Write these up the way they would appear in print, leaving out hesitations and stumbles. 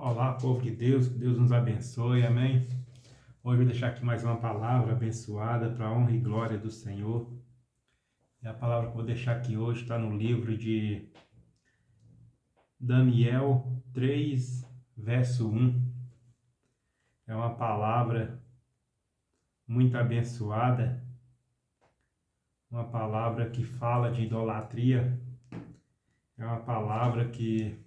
Olá, povo de Deus, que Deus nos abençoe, amém? Hoje eu vou deixar aqui mais uma palavra abençoada para a honra e glória do Senhor. E a palavra que eu vou deixar aqui hoje está no livro de Daniel 3, verso 1. É uma palavra muito abençoada, uma palavra que fala de idolatria, é uma palavra que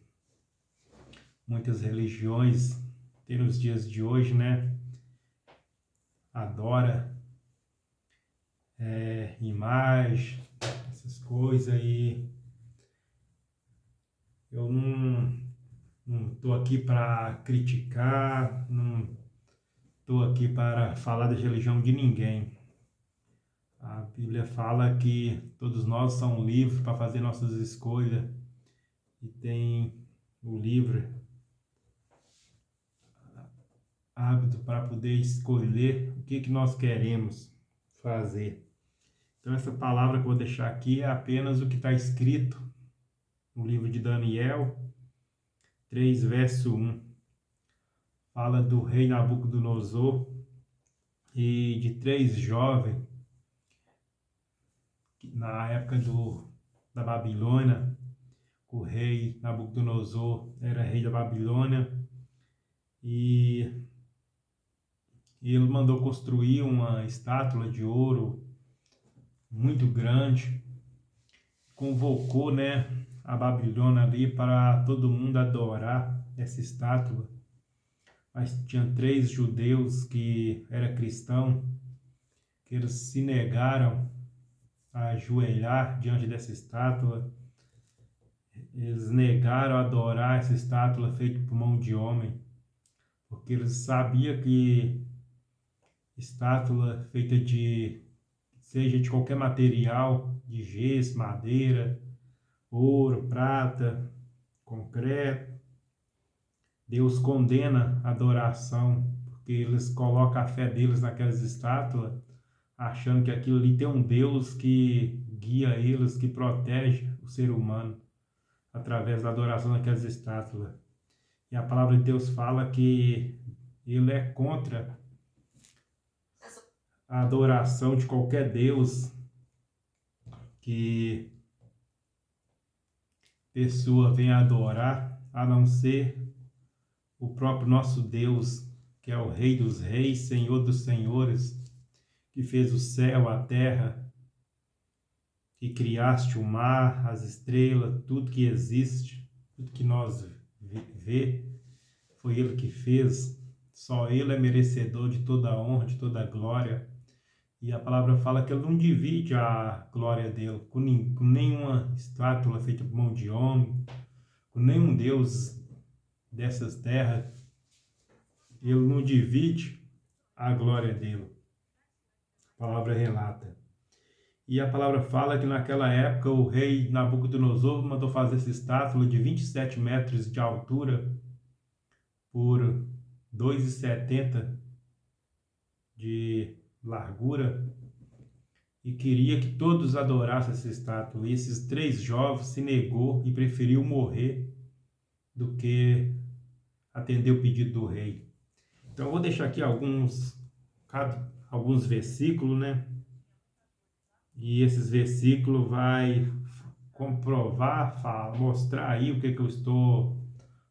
muitas religiões têm nos dias de hoje, né? Adora imagem, essas coisas, e eu não estou aqui para criticar, não estou aqui para falar da religião de ninguém. A Bíblia fala que todos nós somos livres para fazer nossas escolhas e tem o livre hábito para poder escolher o que nós queremos fazer. Então essa palavra que eu vou deixar aqui é apenas o que está escrito no livro de Daniel 3, verso 1. Fala do rei Nabucodonosor e de três jovens na época da Babilônia. O rei Nabucodonosor era rei da Babilônia e ele mandou construir uma estátua de ouro muito grande, convocou, né, a Babilônia ali para todo mundo adorar essa estátua. Mas tinha três judeus que eram cristãos, que eles se negaram a ajoelhar diante dessa estátua. Eles negaram adorar essa estátua feita por mão de homem, porque eles sabiam que estátua feita seja de qualquer material, de gesso, madeira, ouro, prata, concreto, Deus condena a adoração, porque eles colocam a fé deles naquelas estátuas, achando que aquilo ali tem um Deus que guia eles, que protege o ser humano através da adoração daquelas estátuas. E a palavra de Deus fala que ele é contra a adoração de qualquer Deus que pessoa venha adorar, a não ser o próprio nosso Deus, que é o Rei dos Reis, Senhor dos Senhores, que fez o céu, a terra, que criaste o mar, as estrelas, tudo que existe, tudo que nós vê, foi Ele que fez. Só Ele é merecedor de toda a honra, de toda a glória. E a palavra fala que Ele não divide a glória dele com nenhuma estátua feita por mão de homem, com nenhum Deus dessas terras. Ele não divide a glória dele. A palavra relata. E a palavra fala que naquela época o rei Nabucodonosor mandou fazer essa estátua de 27 metros de altura por 2,70 de largura e queria que todos adorassem essa estátua. E esses três jovens se negou e preferiu morrer do que atender o pedido do rei. Então eu vou deixar aqui alguns versículos, né? E esses versículos vai comprovar, mostrar aí o que eu estou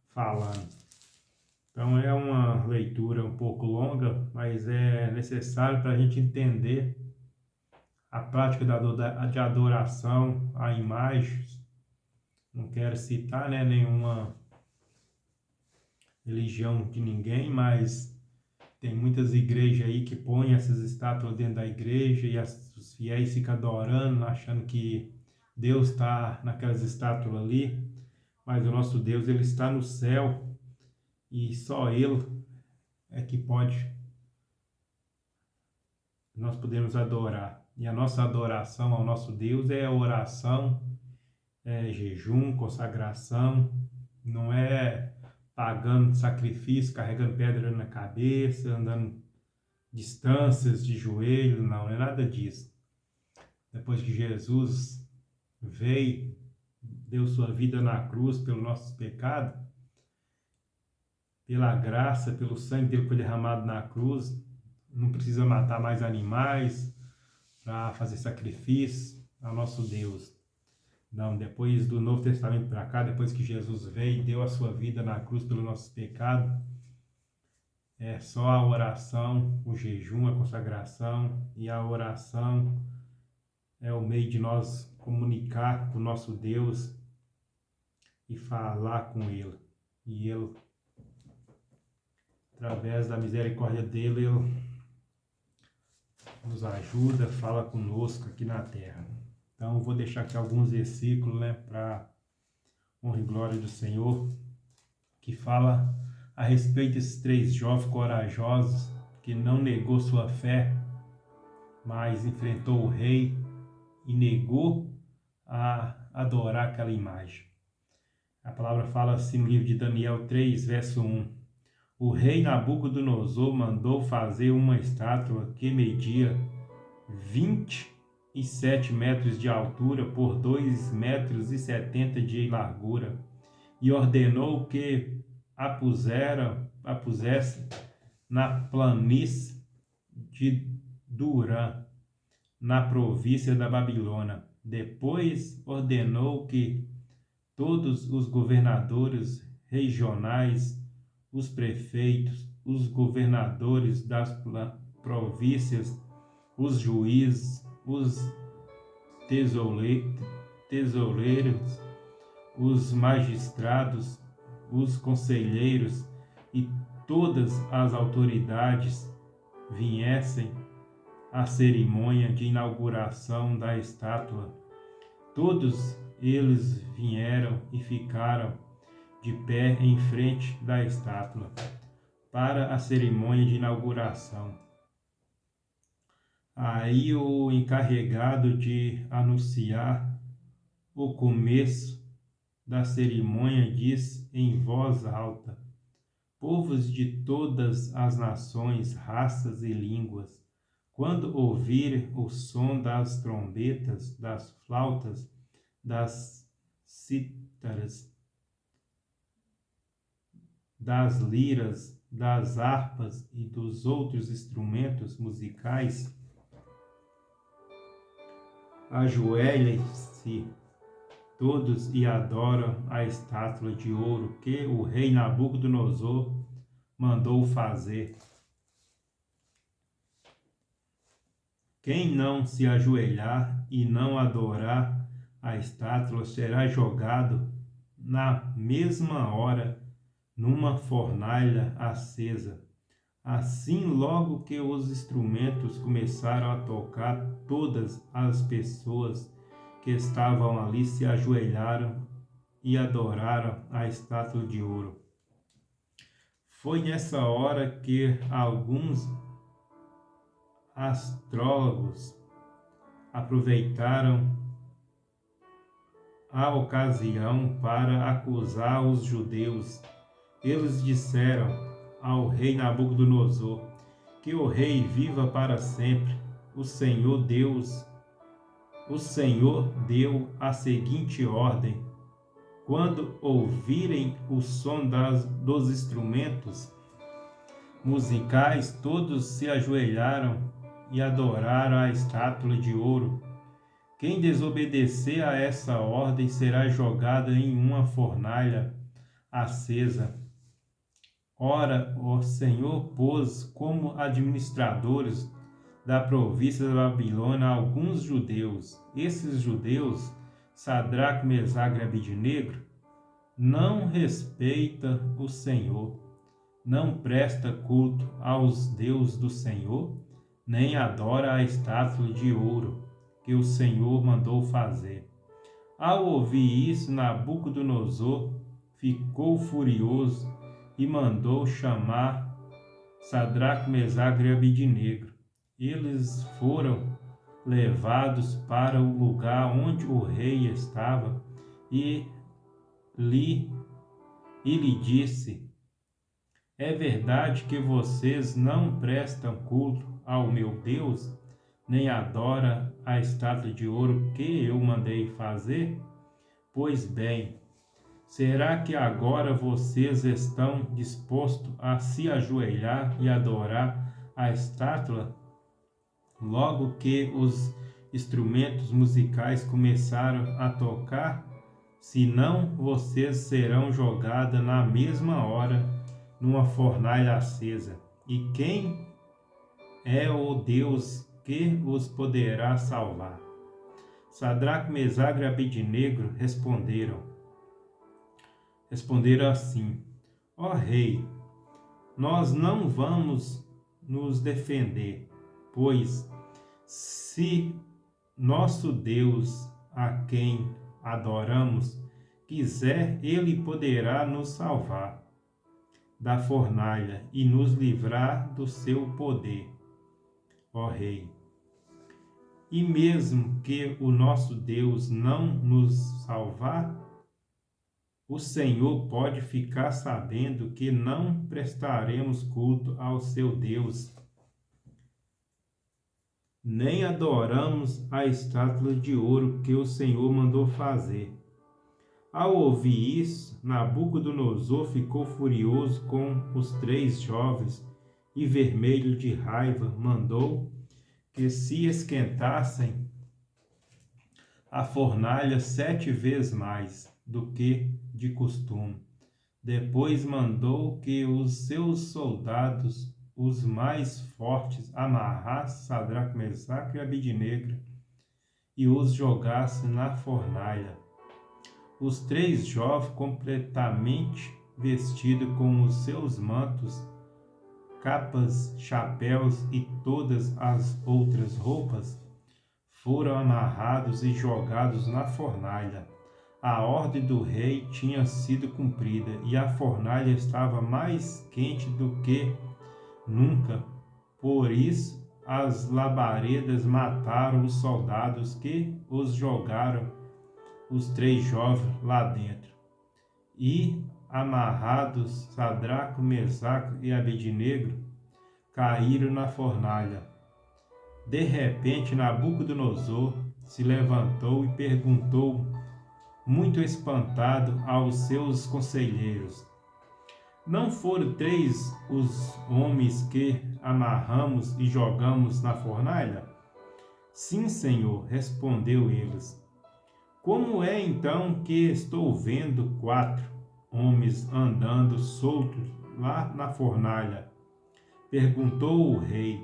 falando. Então é uma leitura um pouco longa, mas é necessário para a gente entender a prática de adoração a imagens. Não quero citar, né, nenhuma religião de ninguém, mas tem muitas igrejas aí que põem essas estátuas dentro da igreja e os fiéis ficam adorando, achando que Deus está naquelas estátuas ali, mas o nosso Deus, ele está no céu e só Ele é que nós podemos adorar. E a nossa adoração ao nosso Deus é oração, é jejum, consagração, não é pagando sacrifício, carregando pedra na cabeça, andando distâncias de joelho, não é nada disso. Depois que Jesus veio, deu sua vida na cruz pelos nossos pecados, pela graça, pelo sangue dele que foi derramado na cruz, não precisa matar mais animais para fazer sacrifício ao nosso Deus. Não, depois do Novo Testamento para cá, depois que Jesus veio e deu a sua vida na cruz pelos nossos pecados, é só a oração, o jejum, a consagração, e a oração é o meio de nós comunicar com o nosso Deus e falar com Ele. E Ele, através da misericórdia dele, Ele nos ajuda, fala conosco aqui na terra. Então, eu vou deixar aqui alguns versículos, né, para honra e glória do Senhor, que fala a respeito desses 3 jovens corajosos que não negou sua fé, mas enfrentou o rei e negou a adorar aquela imagem. A palavra fala assim no livro de Daniel 3, verso 1. O rei Nabucodonosor mandou fazer uma estátua que media 27 metros de altura por 2,70 metros de largura, e ordenou que a pusesse na planície de Durã, na província da Babilônia. Depois ordenou que todos os governadores regionais, os prefeitos, os governadores das províncias, os juízes, os tesoureiros, os magistrados, os conselheiros e todas as autoridades viessem à cerimônia de inauguração da estátua. Todos eles vieram e ficaram de pé em frente da estátua para a cerimônia de inauguração. Aí o encarregado de anunciar o começo da cerimônia disse em voz alta: povos de todas as nações, raças e línguas, quando ouvirem o som das trombetas, das flautas, das cítaras, das liras, das harpas e dos outros instrumentos musicais, ajoelhem-se todos e adoram a estátua de ouro que o rei Nabucodonosor mandou fazer. Quem não se ajoelhar e não adorar a estátua será jogado na mesma hora numa fornalha acesa. Assim, logo que os instrumentos começaram a tocar, todas as pessoas que estavam ali se ajoelharam e adoraram a estátua de ouro. Foi nessa hora que alguns astrólogos aproveitaram a ocasião para acusar os judeus. Eles disseram ao rei Nabucodonosor: que o rei viva para sempre. O Senhor deu a seguinte ordem: quando ouvirem o som dos instrumentos musicais, todos se ajoelharam e adoraram a estátua de ouro. Quem desobedecer a essa ordem será jogado em uma fornalha acesa. Ora, o Senhor pôs como administradores da província da Babilônia alguns judeus. Esses judeus, Sadraque, Mesaque e Abednego, não respeita o Senhor, não presta culto aos deuses do Senhor, nem adora a estátua de ouro que o Senhor mandou fazer. Ao ouvir isso, Nabucodonosor ficou furioso e mandou chamar Sadraque, Mesaque e Abednego. Eles foram levados para o lugar onde o rei estava e lhe disse: é verdade que vocês não prestam culto ao meu Deus, nem adoram a estátua de ouro que eu mandei fazer? Pois bem, Será que agora vocês estão dispostos a se ajoelhar e adorar a estátua? Logo que os instrumentos musicais começaram a tocar, senão vocês serão jogados na mesma hora numa fornalha acesa. E quem é o Deus que os poderá salvar? Sadraque, Mesaque e Abednego responderam assim: Ó rei, nós não vamos nos defender, pois se nosso Deus, a quem adoramos, quiser, ele poderá nos salvar da fornalha e nos livrar do seu poder, ó rei. E mesmo que o nosso Deus não nos salvar, o Senhor pode ficar sabendo que não prestaremos culto ao seu Deus, nem adoramos a estátua de ouro que o Senhor mandou fazer. Ao ouvir isso, Nabucodonosor ficou furioso com os 3 jovens e, vermelho de raiva, mandou que se esquentassem a fornalha 7 vezes mais do que de costume. Depois mandou que os seus soldados, os mais fortes, amarrassem Sadraque, Mesaque e Abednego e os jogassem na fornalha. Os 3 jovens, completamente vestidos com os seus mantos, capas, chapéus e todas as outras roupas, foram amarrados e jogados na fornalha. A ordem do rei tinha sido cumprida e a fornalha estava mais quente do que nunca. Por isso, as labaredas mataram os soldados que os jogaram, os 3 jovens, lá dentro. E, amarrados, Sadraque, Mesaque e Abednego caíram na fornalha. De repente, Nabucodonosor se levantou e perguntou, muito espantado, aos seus conselheiros: Não foram 3 os homens que amarramos e jogamos na fornalha? Sim, Senhor, respondeu eles. Como é então que estou vendo 4 homens andando soltos lá na fornalha? Perguntou o rei.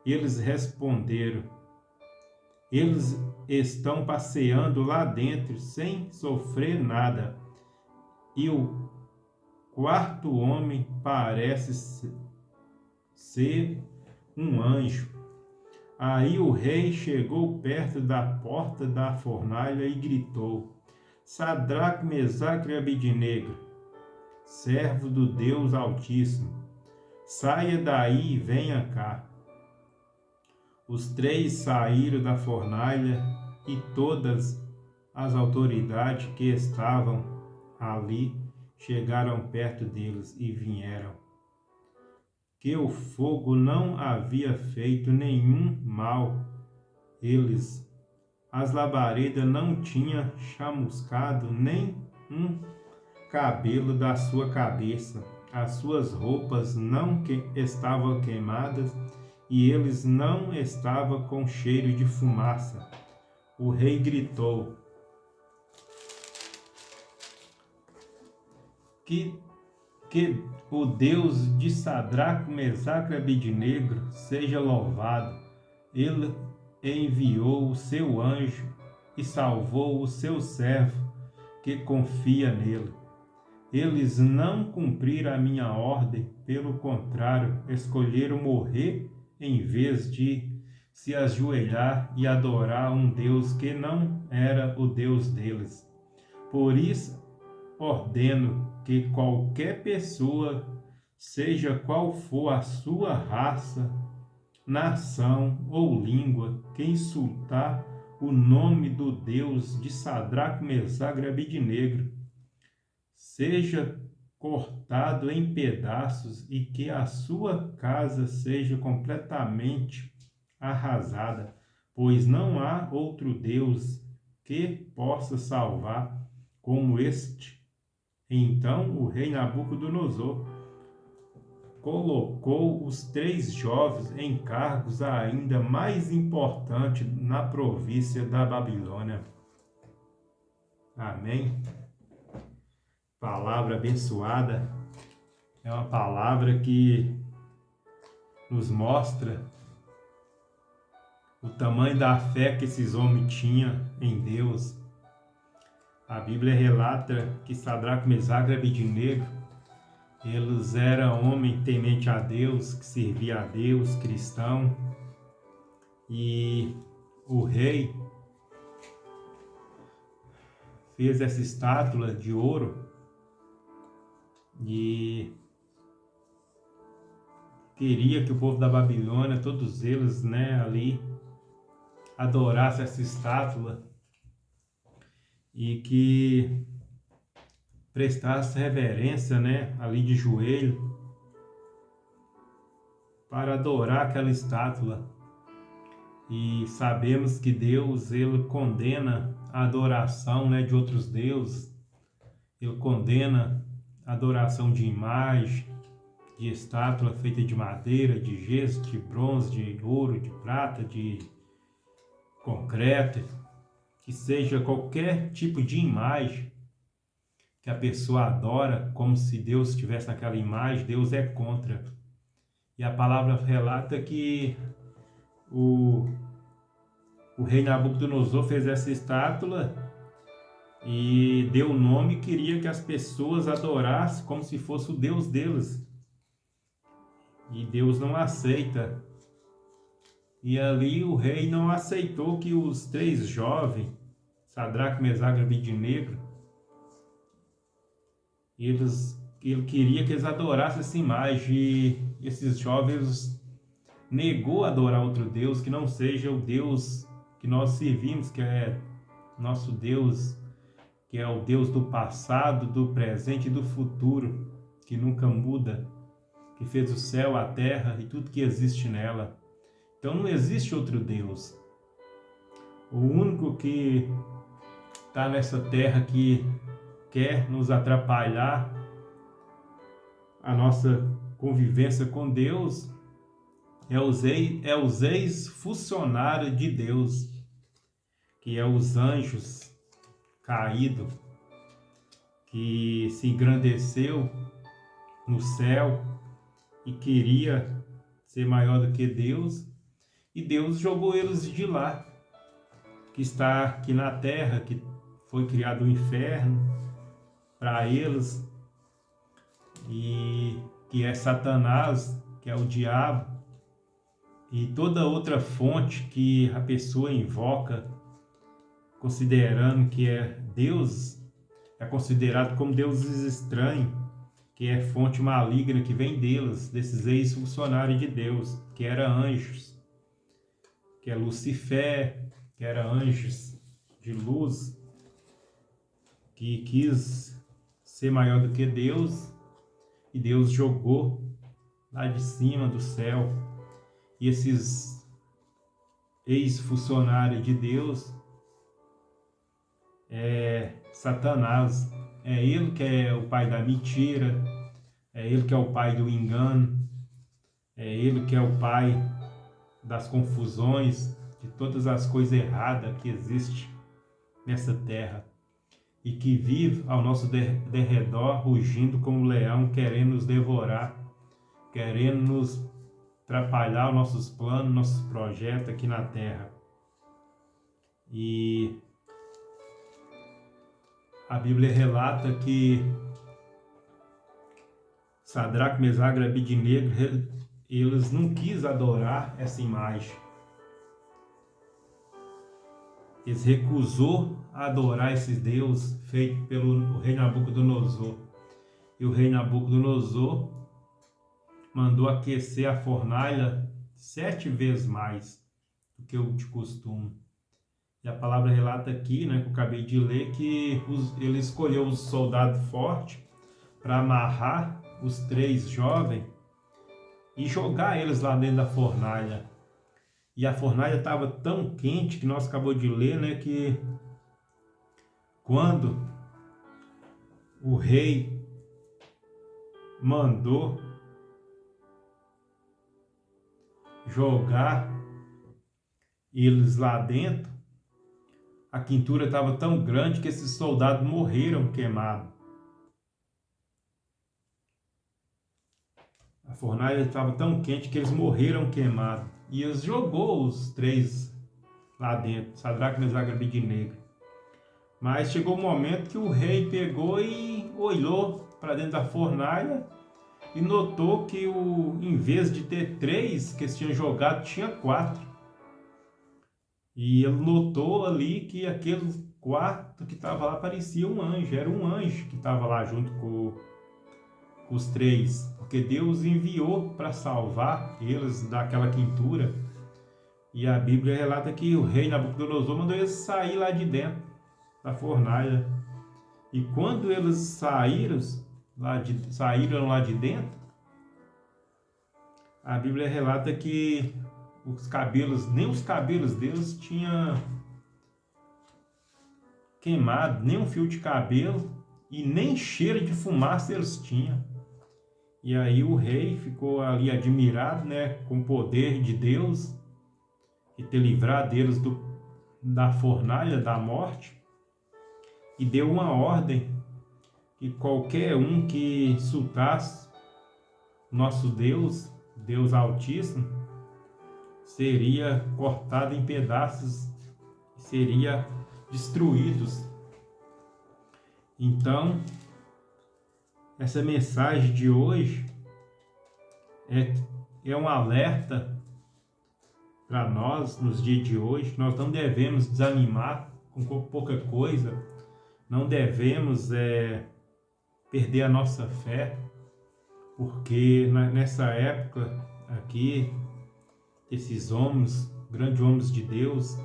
Eles responderam: Eles estão passeando lá dentro sem sofrer nada. E o 4º homem parece ser um anjo. Aí o rei chegou perto da porta da fornalha e gritou: Sadraque, Mesaque e Abednego, servo do Deus Altíssimo, saia daí e venha cá. Os 3 saíram da fornalha e todas as autoridades que estavam ali chegaram perto deles e vieram que o fogo não havia feito nenhum mal. As labaredas não tinham chamuscado nem um cabelo da sua cabeça. As suas roupas não estavam queimadas e eles não estavam com cheiro de fumaça. O rei gritou: Que o Deus de Sadraque, Mesaque e Abednego seja louvado. Ele enviou o seu anjo e salvou o seu servo que confia nele. Eles não cumpriram a minha ordem, pelo contrário, escolheram morrer em vez de se ajoelhar e adorar um Deus que não era o Deus deles. Por isso, ordeno que qualquer pessoa, seja qual for a sua raça, nação ou língua, que insultar o nome do Deus de Sadraque, Mesaque e Abednego, seja cortado em pedaços e que a sua casa seja completamente arrasada, pois não há outro Deus que possa salvar como este Então o rei Nabucodonosor colocou os 3 jovens em cargos ainda mais importantes na província da Babilônia. Amém. Palavra abençoada é uma palavra que nos mostra o tamanho da fé que esses homens tinham em Deus. A Bíblia relata que Sadraque, Mesaque e Abednego, eles eram homens temente a Deus, que servia a Deus, cristão. E o rei fez essa estátua de ouro e queria que o povo da Babilônia, todos eles, né, ali, adorasse essa estátua e que prestasse reverência, né, ali de joelho, para adorar aquela estátua. E sabemos que Deus, ele condena a adoração, né, de outros deuses. Ele condena a adoração de imagem, de estátua feita de madeira, de gesso, de bronze, de ouro, de prata, de concreto, que seja qualquer tipo de imagem que a pessoa adora como se Deus estivesse naquela imagem. Deus é contra. E a palavra relata que o rei Nabucodonosor fez essa estátua e deu o nome e queria que as pessoas adorassem como se fosse o Deus deles. E Deus não aceita. E ali o rei não aceitou que os 3 jovens, Sadraque, Mesaque e Abednego, ele queria que eles adorassem essa imagem. E esses jovens negou adorar outro Deus que não seja o Deus que nós servimos, que é nosso Deus, que é o Deus do passado, do presente e do futuro, que nunca muda, que fez o céu, a terra e tudo que existe nela. Então não existe outro Deus. O único que está nessa terra que quer nos atrapalhar a nossa convivência com Deus é os ex-funcionários de Deus, que é os anjos caídos, que se engrandeceu no céu e queria ser maior do que Deus, e Deus jogou eles de lá, que está aqui na terra, que foi criado o inferno para eles, e que é Satanás, que é o diabo, e toda outra fonte que a pessoa invoca, considerando que é Deus, é considerado como deuses estranhos, que é fonte maligna que vem deles, desses ex-funcionários de Deus, que eram anjos, que é Lucifer, que era anjos de luz, que quis ser maior do que Deus, e Deus jogou lá de cima do céu. E esses ex-funcionários de Deus é Satanás. É ele que é o pai da mentira, é ele que é o pai do engano, é ele que é o pai das confusões, de todas as coisas erradas que existem nessa terra, e que vive ao nosso derredor, rugindo como um leão, querendo nos devorar, querendo nos atrapalhar os nossos planos, nossos projetos aqui na terra. E a Bíblia relata que Sadraque, Mesaque e Abednego, eles não quis adorar essa imagem. Eles recusou adorar esses deuses feitos pelo rei Nabucodonosor. E o rei Nabucodonosor mandou aquecer a fornalha 7 vezes mais do que o de costume. E a palavra relata aqui, né, que eu acabei de ler, que ele escolheu os soldados fortes para amarrar os 3 jovens e jogar eles lá dentro da fornalha. E a fornalha estava tão quente que nós acabamos de ler, né, que quando o rei mandou jogar eles lá dentro, a quentura estava tão grande que esses soldados morreram queimados. A fornalha estava tão quente que eles morreram queimados. E eles jogou os três lá dentro, Sadraque, Mesaque e Abednego. Mas chegou um momento que o rei pegou e olhou para dentro da fornalha e notou que em vez de ter três que eles tinham jogado, tinha quatro. E ele notou ali que aquele quarto que estava lá parecia um anjo, era um anjo que estava lá junto com os três, porque Deus enviou para salvar eles daquela quentura. E a Bíblia relata que o rei Nabucodonosor mandou eles sair lá de dentro da fornalha. E quando eles saíram lá de dentro, a Bíblia relata que nem os cabelos deles tinham queimado, nem um fio de cabelo e nem cheiro de fumaça eles tinham. E aí o rei ficou ali admirado, né, com o poder de Deus e ter livrado eles da fornalha da morte, e deu uma ordem que qualquer um que insultasse nosso Deus, Deus Altíssimo, seria cortado em pedaços, seria destruídos. Então, essa mensagem de hoje é um alerta para nós nos dias de hoje. Nós não devemos desanimar com pouca coisa, não devemos perder a nossa fé, porque nessa época aqui, esses homens, grandes homens de Deus,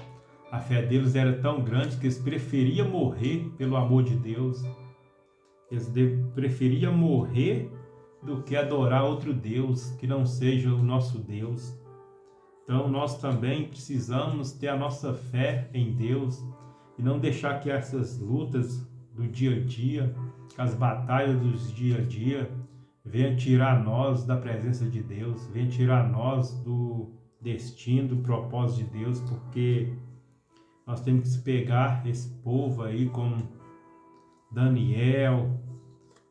a fé deles era tão grande que eles preferiam morrer pelo amor de Deus. Eles preferiam morrer do que adorar outro Deus que não seja o nosso Deus. Então nós também precisamos ter a nossa fé em Deus e não deixar que essas lutas do dia a dia, que as batalhas do dia a dia, venham tirar nós da presença de Deus, venham tirar nós do destino, do propósito de Deus, porque nós temos que se pegar esse povo aí como Daniel,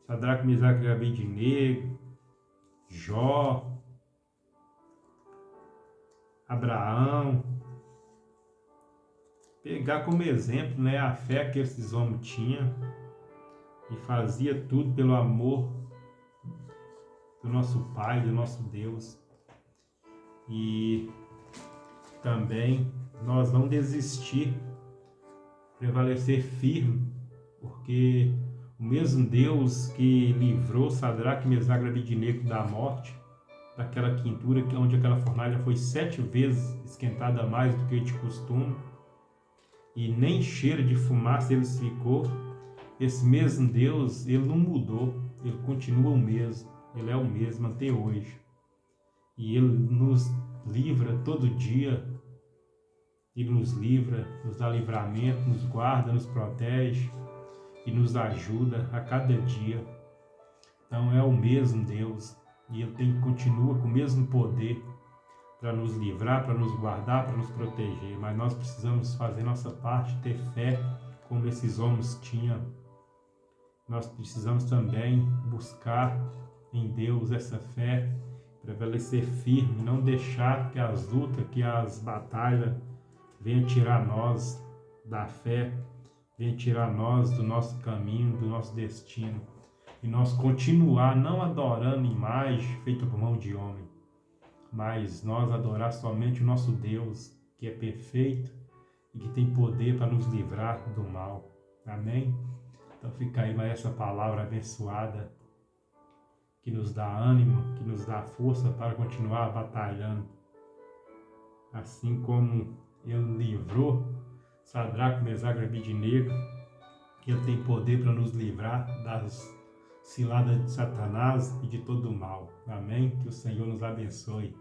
Sadraque, Mesaque e Abednego, Jó, Abraão, pegar como exemplo, né, a fé que esses homens tinham e fazia tudo pelo amor do nosso Pai, do nosso Deus. E também nós não desistir, prevalecer firme, porque o mesmo Deus que livrou Sadraque, Mesaque e Abednego da morte, daquela quentura onde aquela fornalha foi 7 vezes esquentada mais do que de costume, e nem cheiro de fumaça eles ficou, esse mesmo Deus, ele não mudou, ele continua o mesmo, ele é o mesmo até hoje. E ele nos livra todo dia, ele nos livra, nos dá livramento, nos guarda, nos protege e nos ajuda a cada dia. Então é o mesmo Deus e ele continua com o mesmo poder para nos livrar, para nos guardar, para nos proteger. Mas nós precisamos fazer nossa parte, ter fé como esses homens tinham. Nós precisamos também buscar em Deus essa fé, prevalecer firme, não deixar que as lutas, que as batalhas venham tirar nós da fé, venham tirar nós do nosso caminho, do nosso destino. E nós continuar não adorando imagem feita por mão de homem, mas nós adorar somente o nosso Deus, que é perfeito e que tem poder para nos livrar do mal. Amém? Então fica aí mais essa palavra abençoada, que nos dá ânimo, que nos dá força para continuar batalhando. Assim como ele livrou Sadraque, Mesaque e Abednego, ele tem poder para nos livrar das ciladas de Satanás e de todo o mal. Amém? Que o Senhor nos abençoe.